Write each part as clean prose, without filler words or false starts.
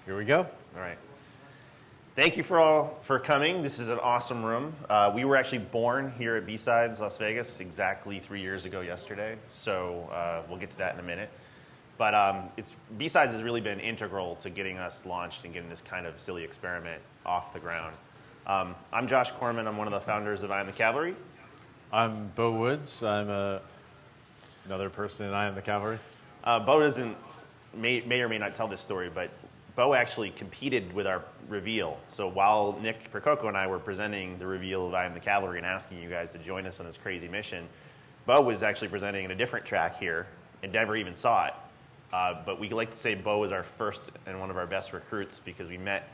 Here we go. All right. Thank you for coming. This is an awesome room. We were actually born here at B-Sides, Las Vegas, exactly 3 years ago yesterday. So we'll get to that in a minute. But B-Sides has really been integral to getting us launched and getting this kind of silly experiment off the ground. I'm Josh Corman. I'm one of the founders of I Am the Cavalry. I'm Bo Woods. I'm another person in I Am the Cavalry. Bo may or may not tell this story, but Bo actually competed with our reveal. So while Nick Percoco and I were presenting the reveal of I Am the Cavalry and asking you guys to join us on this crazy mission, Bo was actually presenting in a different track here and never even saw it. But we like to say Bo was our first and one of our best recruits because we met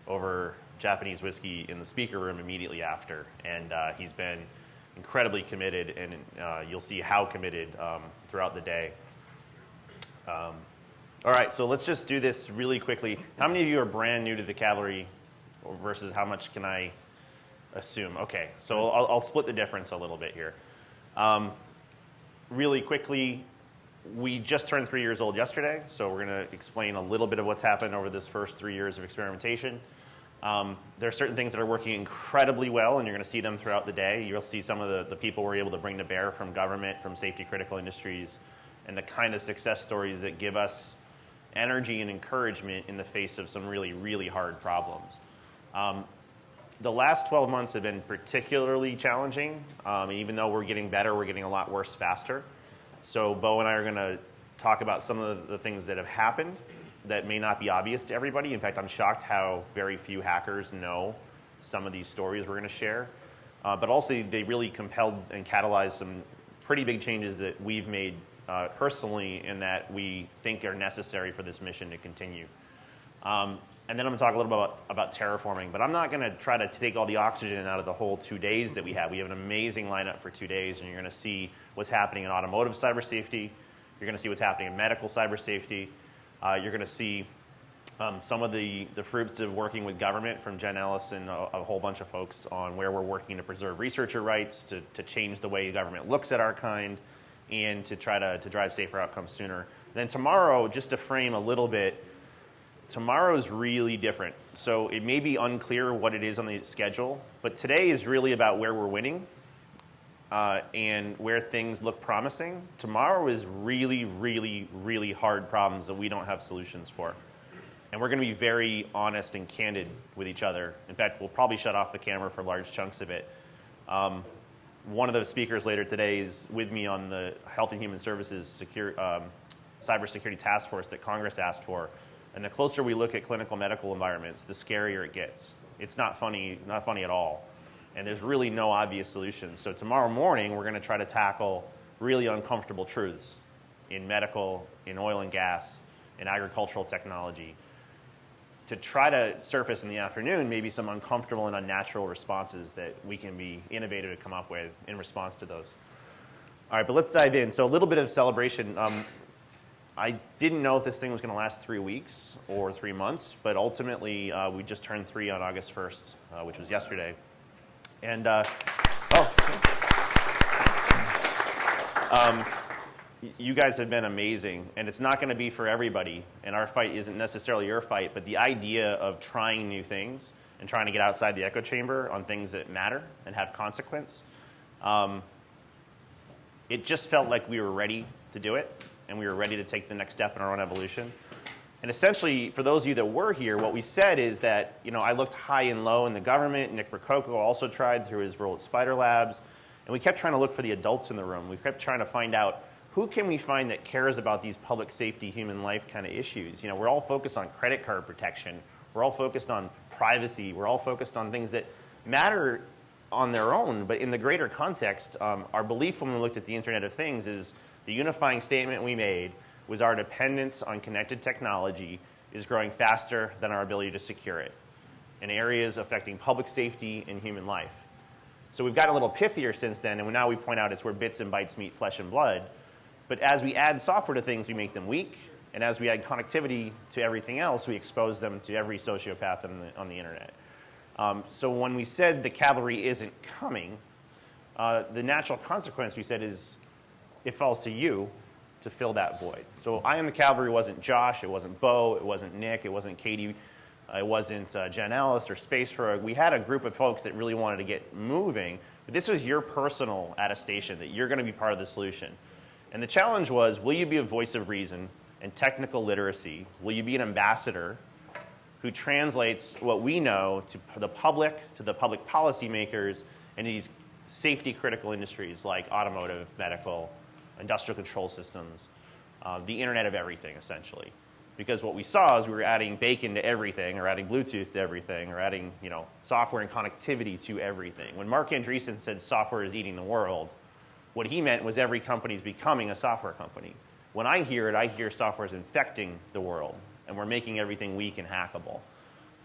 over Japanese whiskey in the speaker room immediately after. And he's been incredibly committed, and you'll see how committed throughout the day. All right, so let's just do this really quickly. How many of you are brand new to the Cavalry versus how much can I assume? Okay, so I'll split the difference a little bit here. Really quickly, we just turned 3 years old yesterday, so we're going to explain a little bit of what's happened over this first 3 years of experimentation. There are certain things that are working incredibly well, and you're going to see them throughout the day. You'll see some of the people we're able to bring to bear from government, from safety critical industries, and the kind of success stories that give us energy and encouragement in the face of some really, really hard problems. The last 12 months have been particularly challenging. Even though we're getting better, we're getting a lot worse faster. So Bo and I are going to talk about some of the things that have happened that may not be obvious to everybody. In fact, I'm shocked how very few hackers know some of these stories we're going to share. But also, they really compelled and catalyzed some pretty big changes that we've made personally and that we think are necessary for this mission to continue. And then I'm going to talk a little bit about terraforming, but I'm not going to try to take all the oxygen out of the whole 2 days that we have. We have an amazing lineup for 2 days, and you're going to see what's happening in automotive cyber safety. You're going to see what's happening in medical cyber safety. You're going to see some of the fruits of working with government from Jen Ellis and a whole bunch of folks on where we're working to preserve researcher rights, to change the way government looks at our kind, and to try to drive safer outcomes sooner. Then tomorrow, just to frame a little bit, tomorrow is really different. So it may be unclear what it is on the schedule, but today is really about where we're winning and where things look promising. Tomorrow is really, really, really hard problems that we don't have solutions for. And we're going to be very honest and candid with each other. In fact, we'll probably shut off the camera for large chunks of it. One of the speakers later today is with me on the Health and Human Services Cybersecurity Task Force that Congress asked for. And the closer we look at clinical medical environments, the scarier it gets. It's not funny at all. And there's really no obvious solutions. So tomorrow morning, we're going to try to tackle really uncomfortable truths in medical, in oil and gas, in agricultural technology, to try to surface in the afternoon maybe some uncomfortable and unnatural responses that we can be innovative to come up with in response to those. All right, but let's dive in. So a little bit of celebration. I didn't know if this thing was going to last 3 weeks or 3 months, but ultimately we just turned 3 on August 1st, which was yesterday. And you guys have been amazing, and it's not going to be for everybody, and our fight isn't necessarily your fight, but the idea of trying new things and trying to get outside the echo chamber on things that matter and have consequence, it just felt like we were ready to do it, and we were ready to take the next step in our own evolution. And essentially, for those of you that were here, what we said is that, I looked high and low in the government. Nick Percoco also tried through his role at Spider Labs, and we kept trying to look for the adults in the room. We kept trying to find out, who can we find that cares about these public safety, human life kind of issues? We're all focused on credit card protection. We're all focused on privacy. We're all focused on things that matter on their own, but in the greater context, our belief when we looked at the Internet of Things is the unifying statement we made was our dependence on connected technology is growing faster than our ability to secure it in areas affecting public safety and human life. So we've gotten a little pithier since then, and now we point out it's where bits and bytes meet flesh and blood. But as we add software to things, we make them weak. And as we add connectivity to everything else, we expose them to every sociopath on the internet. So when we said the cavalry isn't coming, the natural consequence we said is it falls to you to fill that void. So I Am the Cavalry wasn't Josh, it wasn't Bo, it wasn't Nick, it wasn't Katie, it wasn't Jen Ellis or Space Heroic. We had a group of folks that really wanted to get moving, but this was your personal attestation that you're going to be part of the solution. And the challenge was, will you be a voice of reason and technical literacy? Will you be an ambassador who translates what we know to the public policymakers, and these safety critical industries like automotive, medical, industrial control systems, the Internet of Everything, essentially. Because what we saw is we were adding bacon to everything, or adding Bluetooth to everything, or adding software and connectivity to everything. When Mark Andreessen said software is eating the world, what he meant was every company is becoming a software company. When I hear it, I hear software is infecting the world, and we're making everything weak and hackable.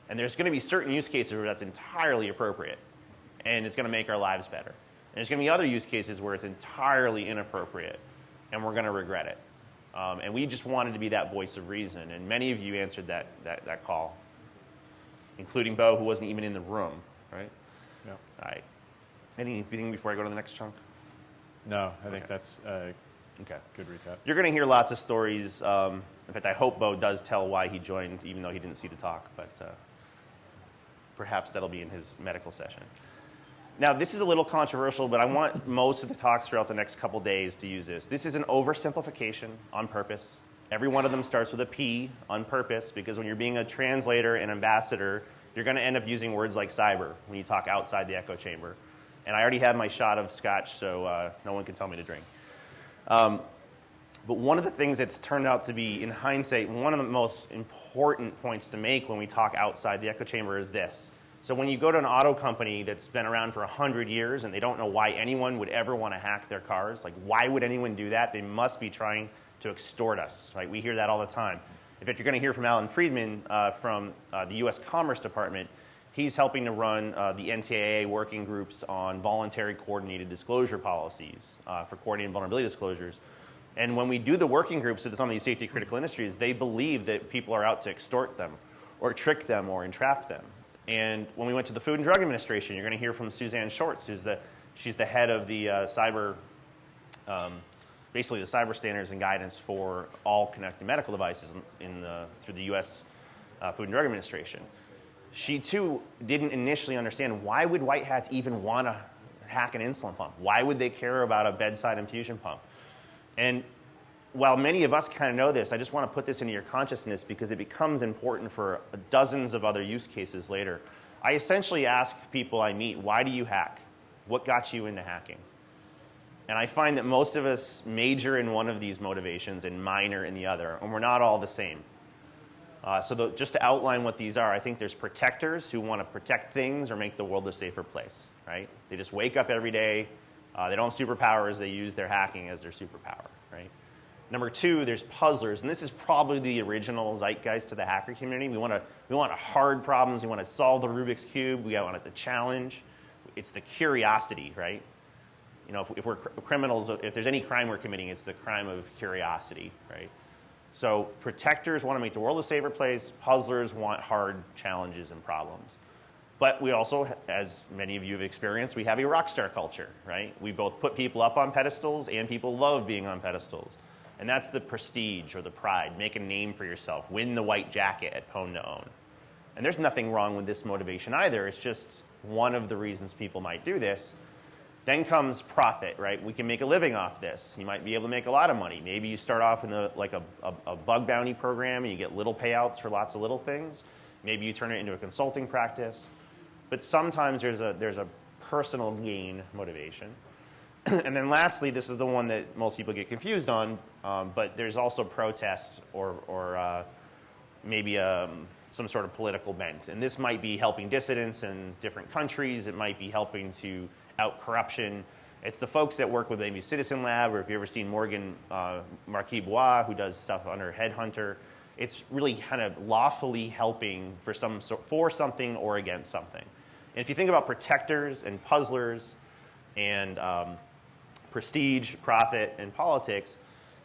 And there's going to be certain use cases where that's entirely appropriate, and it's going to make our lives better. And there's going to be other use cases where it's entirely inappropriate, and we're going to regret it. And we just wanted to be that voice of reason, and many of you answered that call, including Bo, who wasn't even in the room, right? Yeah. All right. Anything before I go to the next chunk? No, I think that's a Okay. good recap. You're going to hear lots of stories. In fact, I hope Bo does tell why he joined, even though he didn't see the talk, but perhaps that'll be in his medical session. Now, this is a little controversial, but I want most of the talks throughout the next couple days to use this. This is an oversimplification on purpose. Every one of them starts with a P on purpose, because when you're being a translator and ambassador, you're going to end up using words like cyber when you talk outside the echo chamber. And I already have my shot of scotch, so no one can tell me to drink. But one of the things that's turned out to be, in hindsight, one of the most important points to make when we talk outside the echo chamber is this. So when you go to an auto company that's been around for 100 years and they don't know why anyone would ever want to hack their cars, like why would anyone do that? They must be trying to extort us, right? We hear that all the time. In fact, you're going to hear from Alan Friedman from the U.S. Commerce Department. He's helping to run the NTIA working groups on voluntary coordinated disclosure policies for coordinated vulnerability disclosures. And when we do the working groups with some of these safety critical industries, they believe that people are out to extort them or trick them or entrap them. And when we went to the Food and Drug Administration, you're going to hear from Suzanne Shorts, she's the head of the basically the cyber standards and guidance for all connected medical devices through the U.S. Food and Drug Administration. She too didn't initially understand, why would white hats even want to hack an insulin pump? Why would they care about a bedside infusion pump? And while many of us kind of know this, I just want to put this into your consciousness because it becomes important for dozens of other use cases later. I essentially ask people I meet, why do you hack? What got you into hacking? And I find that most of us major in one of these motivations and minor in the other, and we're not all the same. Just to outline what these are, I think there's protectors who want to protect things or make the world a safer place, right? They just wake up every day. They don't have superpowers. They use their hacking as their superpower, right? Number two, there's puzzlers, and this is probably the original zeitgeist to the hacker community. We want hard problems. We want to solve the Rubik's Cube. We want the challenge. It's the curiosity, right? If we're criminals, if there's any crime we're committing, it's the crime of curiosity, right? So protectors want to make the world a safer place. Puzzlers want hard challenges and problems. But we also, as many of you have experienced, we have a rock star culture, right? We both put people up on pedestals and people love being on pedestals. And that's the prestige or the pride. Make a name for yourself. Win the white jacket at Pwn to Own. And there's nothing wrong with this motivation either. It's just one of the reasons people might do this. Then comes profit, right? We can make a living off this. You might be able to make a lot of money. Maybe you start off in a bug bounty program and you get little payouts for lots of little things. Maybe you turn it into a consulting practice. But sometimes there's a personal gain motivation. And then lastly, this is the one that most people get confused on, but there's also protest or maybe some sort of political bent. And this might be helping dissidents in different countries. It might be helping to out corruption. It's the folks that work with maybe Citizen Lab, or if you've ever seen Morgan Marquis-Bois, who does stuff under Headhunter. It's really kind of lawfully helping for something or against something. And if you think about protectors and puzzlers and prestige, profit, and politics,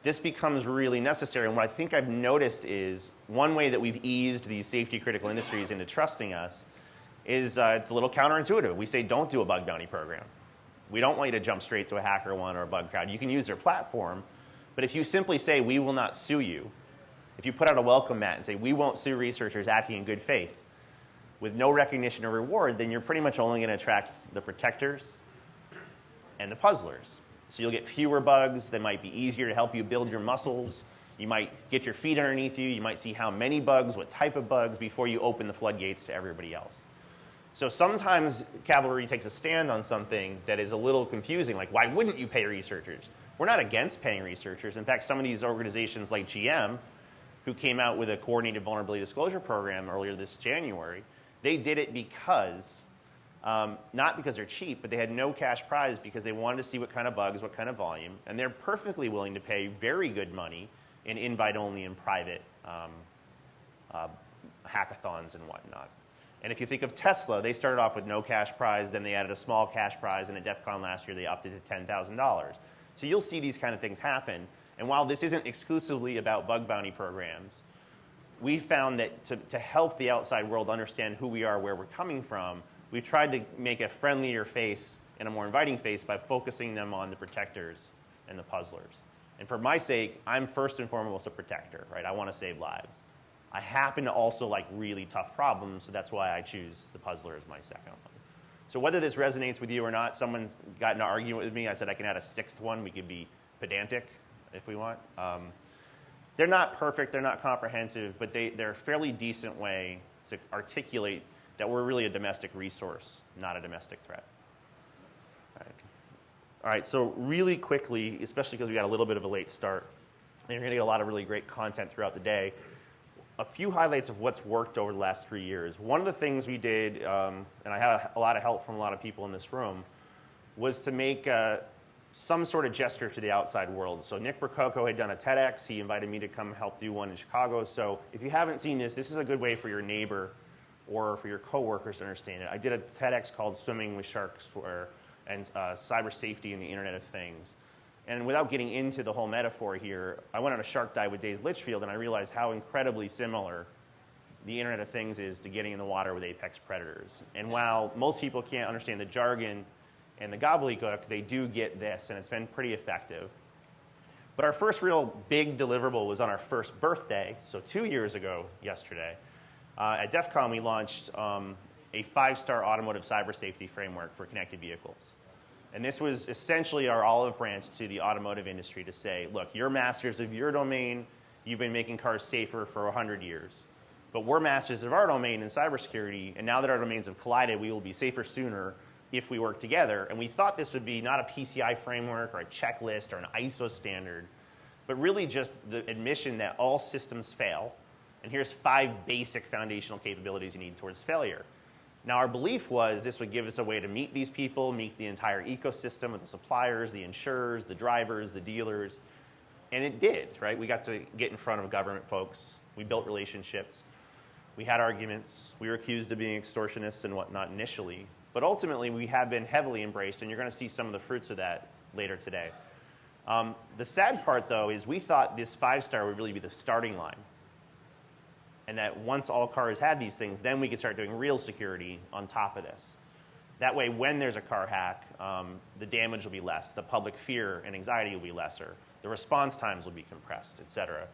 this becomes really necessary. And what I think I've noticed is one way that we've eased these safety critical industries into trusting us is it's a little counterintuitive. We say, don't do a bug bounty program. We don't want you to jump straight to a HackerOne or a bug crowd. You can use their platform, But if you simply say, we will not sue you, if you put out a welcome mat and say, we won't sue researchers acting in good faith, with no recognition or reward, then you're pretty much only going to attract the protectors and the puzzlers. So you'll get fewer bugs that might be easier to help you build your muscles. You might get your feet underneath you. You might see how many bugs, what type of bugs, before you open the floodgates to everybody else. So sometimes Cavalry takes a stand on something that is a little confusing, like why wouldn't you pay researchers? We're not against paying researchers. In fact, some of these organizations like GM, who came out with a coordinated vulnerability disclosure program earlier this January, they did it because, not because they're cheap, but they had no cash prize because they wanted to see what kind of bugs, what kind of volume, and they're perfectly willing to pay very good money in invite-only and private hackathons and whatnot. And if you think of Tesla, they started off with no cash prize, then they added a small cash prize, and at DEF CON last year they upped it to $10,000. So you'll see these kind of things happen. And while this isn't exclusively about bug bounty programs, we found that to help the outside world understand who we are, where we're coming from, we've tried to make a friendlier face and a more inviting face by focusing them on the protectors and the puzzlers. And for my sake, I'm first and foremost a protector, right? I want to save lives. I happen to also like really tough problems, so that's why I choose the puzzler as my second one. So whether this resonates with you or not, someone's got in an argument with me. I said I can add a sixth one. We could be pedantic if we want. They're not perfect, they're not comprehensive, but they're a fairly decent way to articulate that we're really a domestic resource, not a domestic threat. All right, so really quickly, especially because we got a little bit of a late start, and you're going to get a lot of really great content throughout the day, a few highlights of what's worked over the last 3 years. One of the things we did, and I had a lot of help from a lot of people in this room, was to make some sort of gesture to the outside world. So Nick Prococo had done a TEDx. He invited me to come help do one in Chicago. So if you haven't seen this, this is a good way for your neighbor or for your coworkers to understand it. I did a TEDx called Swimming with Sharks and Cyber Safety and the Internet of Things. And without getting into the whole metaphor here, I went on a shark dive with Dave Litchfield, and I realized how incredibly similar the Internet of Things is to getting in the water with apex predators. And while most people can't understand the jargon and the gobbledygook, they do get this, and it's been pretty effective. But our first real big deliverable was on our first birthday, so 2 years ago yesterday. At DEF CON, we launched a 5-star automotive cyber safety framework for connected vehicles. And this was essentially our olive branch to the automotive industry to say, look, you're masters of your domain. You've been making cars safer for 100 years. But we're masters of our domain in cybersecurity, and now that our domains have collided, we will be safer sooner if we work together. And we thought this would be not a PCI framework or a checklist or an ISO standard, but really just the admission that all systems fail. And here's 5 basic foundational capabilities you need towards failure. Now, our belief was this would give us a way to meet these people, meet the entire ecosystem of the suppliers, the insurers, the drivers, the dealers. And it did, right? We got to get in front of government folks. We built relationships. We had arguments. We were accused of being extortionists and whatnot initially. But ultimately, we have been heavily embraced, and you're going to see some of the fruits of that later today. The sad part, though, is we thought this 5-star would really be the starting line. And that once all cars had these things, then we could start doing real security on top of this. That way, when there's a car hack, the damage will be less, the public fear and anxiety will be lesser, the response times will be compressed, et cetera.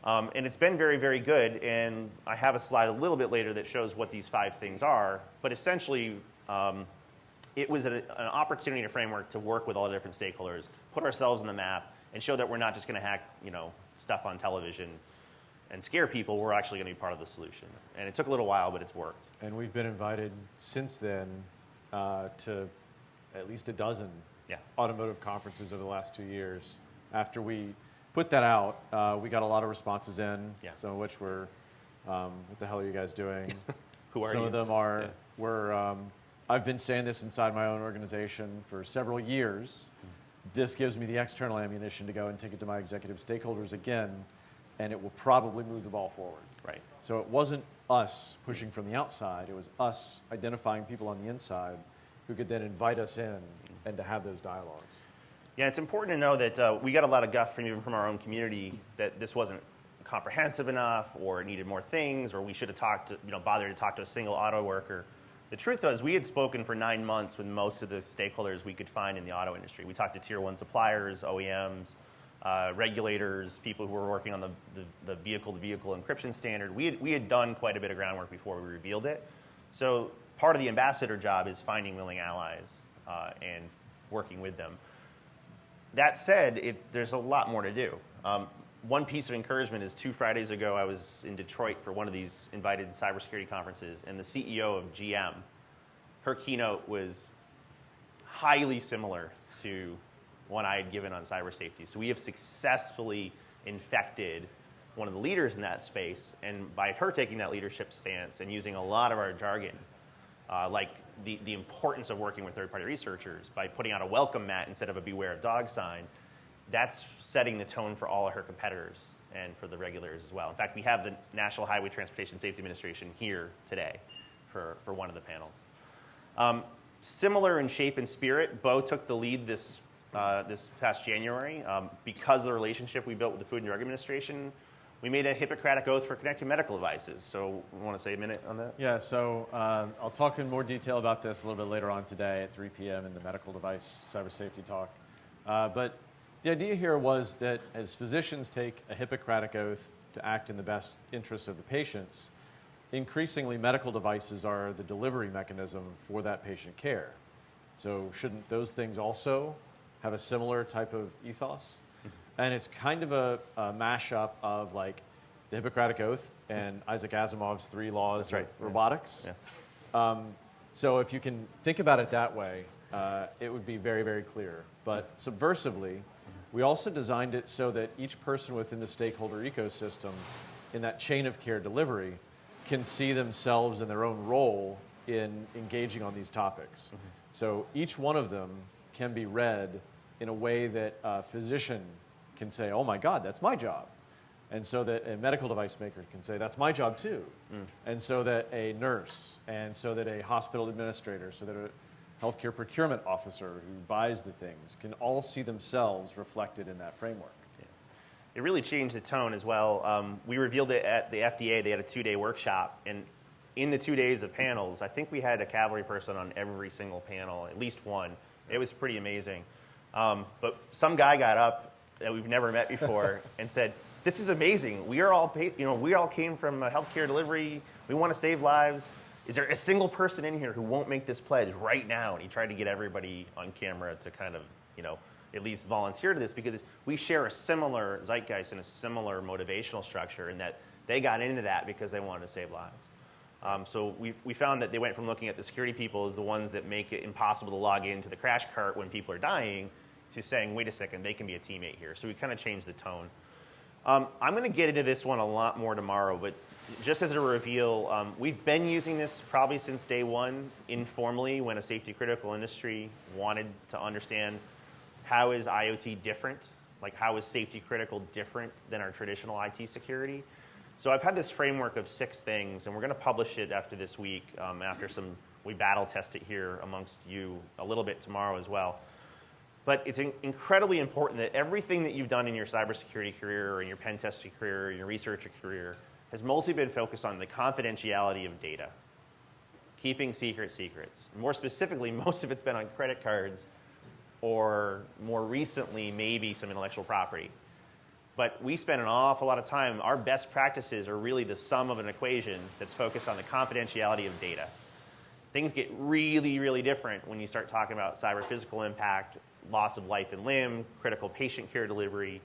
And it's been very, very good, and I have a slide a little bit later that shows what these 5 things are, but essentially, it was an opportunity, a framework to work with all the different stakeholders, put ourselves on the map, and show that we're not just going to hack, stuff on television and scare people. We're actually going to be part of the solution. And it took a little while, but it's worked. And we've been invited since then to at least a dozen automotive conferences over the last 2 years. After we put that out, we got a lot of responses in, some of which were, what the hell are you guys doing? Who are you? Some of them are, I've been saying this inside my own organization for several years. This gives me the external ammunition to go and take it to my executive stakeholders again, and it will probably move the ball forward. Right. So it wasn't us pushing from the outside. It was us identifying people on the inside who could then invite us in and to have those dialogues. Yeah, it's important to know that we got a lot of guff even from our own community that this wasn't comprehensive enough, or it needed more things, or we should have bothered to talk to a single auto worker. The truth was, we had spoken for 9 months with most of the stakeholders we could find in the auto industry. We talked to tier 1 suppliers, OEMs, regulators, people who were working on the vehicle-to-vehicle encryption standard. We had done quite a bit of groundwork before we revealed it. So part of the ambassador job is finding willing allies and working with them. That said, there's a lot more to do. One piece of encouragement is 2 Fridays ago, I was in Detroit for one of these invited cybersecurity conferences, and the CEO of GM, her keynote was highly similar to one I had given on cyber safety. So we have successfully infected one of the leaders in that space, and by her taking that leadership stance and using a lot of our jargon, like the importance of working with third-party researchers, by putting out a welcome mat instead of a beware of dog sign, that's setting the tone for all of her competitors and for the regulators as well. In fact, we have the National Highway Transportation Safety Administration here today for one of the panels. Similar in shape and spirit, Bo took the lead this past January. Because of the relationship we built with the Food and Drug Administration, we made a Hippocratic oath for connected medical devices. So we want to say a minute on that? Yeah, so I'll talk in more detail about this a little bit later on today at 3 p.m. in the medical device cyber safety talk. But the idea here was that as physicians take a Hippocratic oath to act in the best interests of the patients, increasingly medical devices are the delivery mechanism for that patient care. So shouldn't those things also have a similar type of ethos? And it's kind of a mashup of like the Hippocratic Oath and Isaac Asimov's 3 laws of robotics. Yeah. So if you can think about it that way, it would be very, very clear. But subversively, we also designed it so that each person within the stakeholder ecosystem in that chain of care delivery can see themselves in their own role in engaging on these topics. So each one of them can be read in a way that a physician can say, oh my God, that's my job. And so that a medical device maker can say, that's my job too. And so that a nurse, and so that a hospital administrator, so that a healthcare procurement officer who buys the things can all see themselves reflected in that framework. Yeah. It really changed the tone as well. We revealed it at the FDA. They had a 2-day workshop. And in the 2 days of panels, I think we had a Cavalry person on every single panel, at least one. It was pretty amazing. But some guy got up that we've never met before and said, this is amazing. We all came from healthcare delivery. We want to save lives. Is there a single person in here who won't make this pledge right now? And he tried to get everybody on camera to kind of, at least volunteer to this, because we share a similar zeitgeist and a similar motivational structure, in that they got into that because they wanted to save lives. So we found that they went from looking at the security people as the ones that make it impossible to log into the crash cart when people are dying, to saying, wait a second, they can be a teammate here. So we kind of changed the tone. I'm going to get into this one a lot more tomorrow, but just as a reveal, we've been using this probably since day one, informally, when a safety critical industry wanted to understand, how is IoT different? Like, how is safety critical different than our traditional IT security? So I've had this framework of 6 things, and we're going to publish it after this week, we battle test it here amongst you a little bit tomorrow as well. But it's incredibly important that everything that you've done in your cybersecurity career, or in your pen testing career, or your researcher career, has mostly been focused on the confidentiality of data, keeping secrets. More specifically, most of it's been on credit cards, or more recently, maybe some intellectual property. But we spend an awful lot of time, our best practices are really the sum of an equation that's focused on the confidentiality of data. Things get really, really different when you start talking about cyber physical impact, loss of life and limb, critical patient care delivery.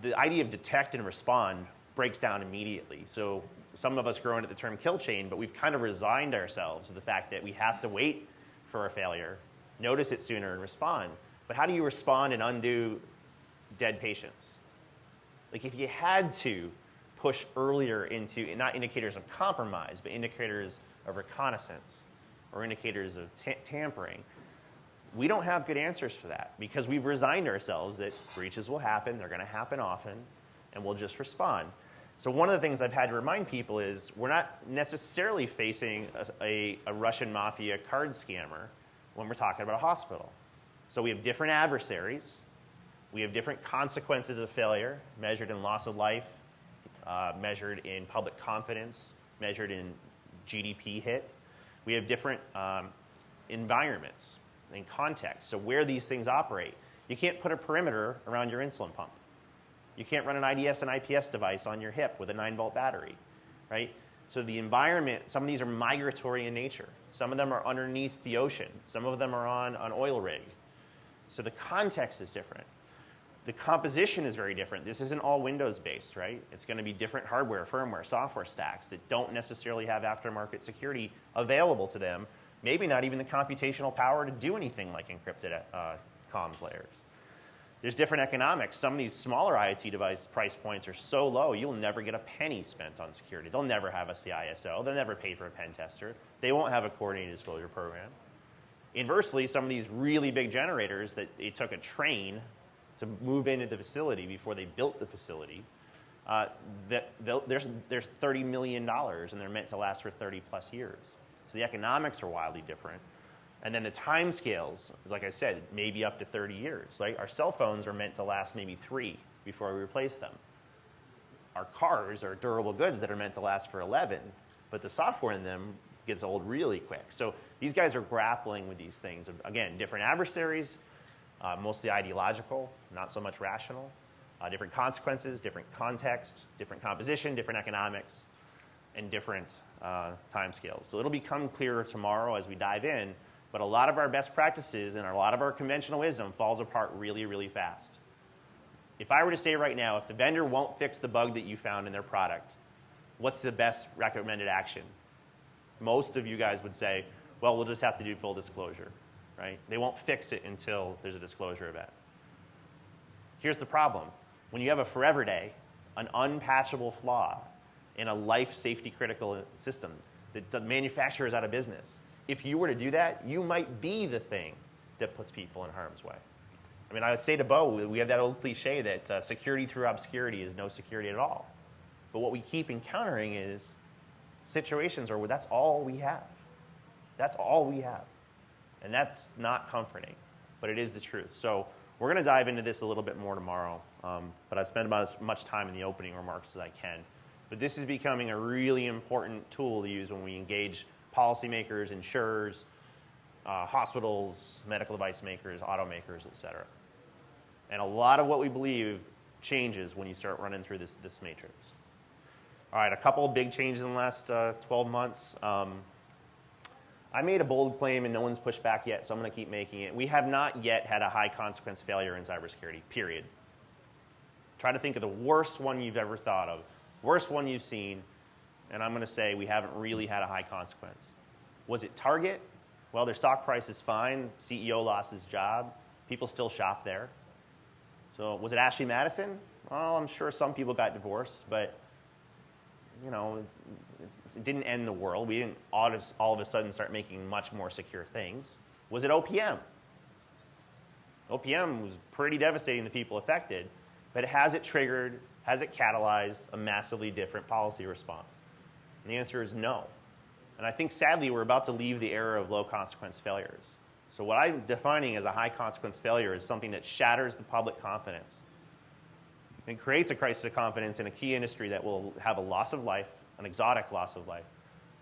The idea of detect and respond breaks down immediately. So some of us grow into the term kill chain, but we've kind of resigned ourselves to the fact that we have to wait for a failure, notice it sooner, and respond. But how do you respond and undo dead patients? Like, if you had to push earlier into, not indicators of compromise, but indicators of reconnaissance or indicators of tampering, we don't have good answers for that, because we've resigned ourselves that breaches will happen, they're going to happen often, and we'll just respond. So one of the things I've had to remind people is, we're not necessarily facing a Russian mafia card scammer when we're talking about a hospital. So we have different adversaries. We have different consequences of failure, measured in loss of life, measured in public confidence, measured in GDP hit. We have different environments and contexts. So where these things operate, You can't put a perimeter around your insulin pump. You can't run an IDS and IPS device on your hip with a 9-volt battery, right? So the environment, some of these are migratory in nature. Some of them are underneath the ocean. Some of them are on an oil rig. So the context is different. The composition is very different. This isn't all Windows-based, right? It's going to be different hardware, firmware, software stacks that don't necessarily have aftermarket security available to them, maybe not even the computational power to do anything like encrypted comms layers. There's different economics. Some of these smaller IoT device price points are so low, you'll never get a penny spent on security. They'll never have a CISO. They'll never pay for a pen tester. They won't have a coordinated disclosure program. Inversely, some of these really big generators that it took a train to move into the facility before they built the facility, there's $30 million, and they're meant to last for 30 plus years. So the economics are wildly different. And then the time scales, like I said, maybe up to 30 years. Like our cell phones are meant to last maybe 3 before we replace them. Our cars are durable goods that are meant to last for 11, but the software in them gets old really quick. So these guys are grappling with these things. Again, different adversaries, mostly ideological, not so much rational. Different consequences, different context, different composition, different economics, and different time scales. So it'll become clearer tomorrow as we dive in. But a lot of our best practices and a lot of our conventional wisdom falls apart really, really fast. If I were to say right now, if the vendor won't fix the bug that you found in their product, what's the best recommended action? Most of you guys would say, well, we'll just have to do full disclosure, right? They won't fix it until there's a disclosure event. Here's the problem. When you have a forever day, an unpatchable flaw in a life safety critical system, that the manufacturer is out of business. If you were to do that, you might be the thing that puts people in harm's way. I mean, I would say to Bo, we have that old cliche that security through obscurity is no security at all. But what we keep encountering is situations where that's all we have. That's all we have. And that's not comforting, but it is the truth. So we're going to dive into this a little bit more tomorrow, but I've spent about as much time in the opening remarks as I can. But this is becoming a really important tool to use when we engage policymakers, insurers, hospitals, medical device makers, automakers, et cetera. And a lot of what we believe changes when you start running through this matrix. All right, a couple of big changes in the last 12 months. I made a bold claim and no one's pushed back yet, so I'm going to keep making it. We have not yet had a high consequence failure in cybersecurity, period. Try to think of the worst one you've ever thought of, worst one you've seen, and I'm going to say we haven't really had a high consequence. Was it Target? Well, their stock price is fine. CEO lost his job. People still shop there. So was it Ashley Madison? Well, I'm sure some people got divorced, but you know, it didn't end the world. We didn't all of a sudden start making much more secure things. Was it OPM? OPM was pretty devastating to people affected, but has it triggered, has it catalyzed a massively different policy response? And the answer is no. And I think, sadly, we're about to leave the era of low-consequence failures. So what I'm defining as a high-consequence failure is something that shatters the public confidence and creates a crisis of confidence in a key industry that will have a loss of life, an exotic loss of life,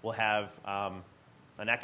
will have an economic